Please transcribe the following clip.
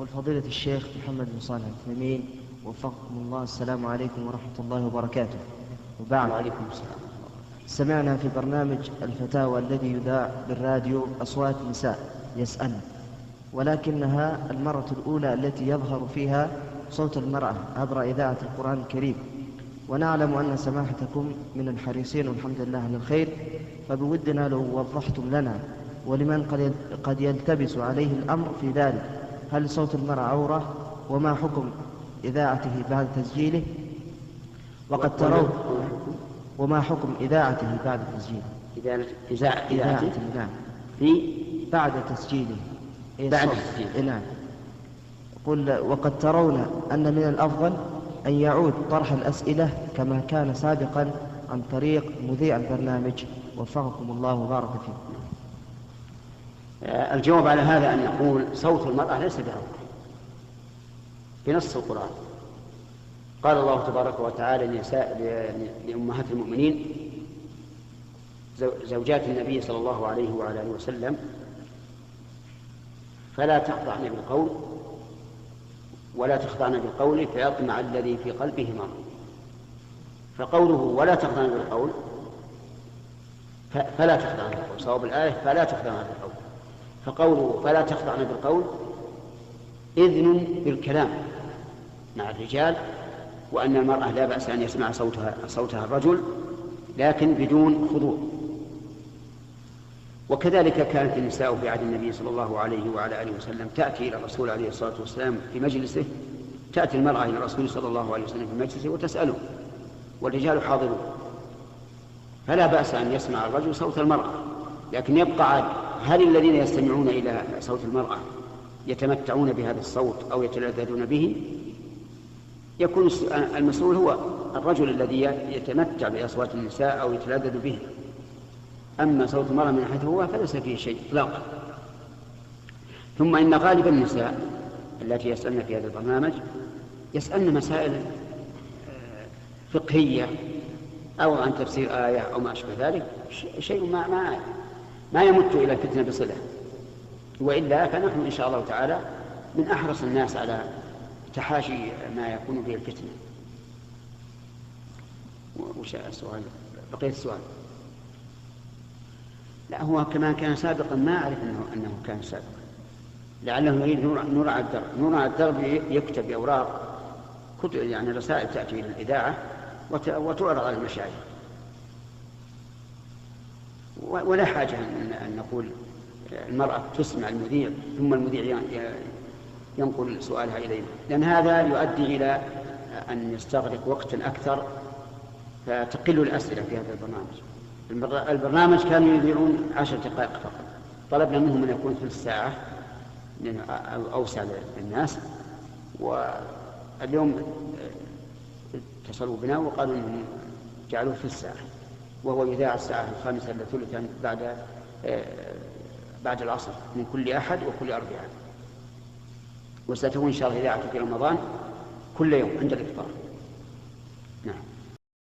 يقول فضيلة الشيخ محمد بن صالح العثيمين وفقكم الله، السلام عليكم ورحمة الله وبركاته. وبعد، وعليكم السلام. سمعنا في برنامج الفتاوى الذي يذاع بالراديو أصوات نساء يسألن، ولكنها المرة الأولى التي يظهر فيها صوت المرأة عبر إذاعة القرآن الكريم، ونعلم أن سماحتكم من الحريصين والحمد لله على الخير، فبودنا لو وضحتم لنا ولمن قد يلتبس عليه الأمر في ذلك، هل صوت المرأة عورة؟ وما حكم إذاعته بعد تسجيله؟ وقد ترون وما حكم إذاعته بعد تسجيله؟ إذاعته نعم، في بعد تسجيله. بعد تسجيله. نعم. قل وقد ترون أن من الأفضل أن يعود طرح الأسئلة كما كان سابقا عن طريق مذيع البرنامج، وفقكم الله وبارك فيكم. الجواب على هذا أن نقول صوت المرأة ليس بعورة بنص القرآن. قال الله تبارك وتعالى لأمهات المؤمنين زوجات النبي صلى الله عليه وعلى آله وسلم: فلا تخضعن بالقول ولا تخضعن بالقول فيطمع الذي في قلبه مرض. فقوله ولا تخضعن بالقول فلا تخضعن بالقول، صواب الآية فلا تخضعن بالقول، فقوله فلا تخضعن بالقول إذن بالكلام مع الرجال، وأن المرأة لا بأس أن يسمع صوتها الرجل لكن بدون خضوع. وكذلك كانت النساء في عهد النبي صلى الله عليه وعلى آله وسلم تأتي إلى الرسول عليه الصلاة والسلام في مجلسه، تأتي المرأة إلى الرسول صلى الله عليه وسلم في مجلسه وتسأله والرجال حاضرون، فلا بأس أن يسمع الرجل صوت المرأة، لكن يبقى هل الذين يستمعون إلى صوت المرأة يتمتعون بهذا الصوت أو يتلذذون به؟ يكون المسؤول هو الرجل الذي يتمتع بأصوات النساء أو يتلذذ به. أما صوت المرأة من حيث هو فليس فيه شيء إطلاقا. ثم إن غالب النساء التي يسألن في هذا البرنامج يسألن مسائل فقهية أو عن تفسير آية أو ما أشبه ذلك، شيء ما يمت إلى الفتنة بصلة، وإلا فنحن إن شاء الله تعالى من أحرص الناس على تحاشي ما يكون به الفتنة. وش السؤال؟ بقية السؤال. لا، هو كما كان سابقا ما أعرف أنه كان سابقا، لعله يريد نور على الدرب. نور على الدرب يكتب بأوراق يعني رسائل تأتي إلى الإذاعة وتعرض على المشايخ، ولا حاجة أن نقول المرأة تسمع المذيع ثم المذيع ينقل سؤالها إلينا، لأن هذا يؤدي إلى أن يستغرق وقتا أكثر فتقل الأسئلة في هذا البرنامج. البرنامج كانوا يذيعون 10 دقائق فقط، طلبنا منهم أن يكون ثلث ساعة لأنه أوسع للناس، واليوم اتصلوا بنا وقالوا أنهم جعلوه ثلث ساعة، وهو يذاع الساعة 5:45 بعد العصر من كل أحد وكل أربعاء، وستكون إن شاء الله إذاعة في رمضان كل يوم عند الإفطار.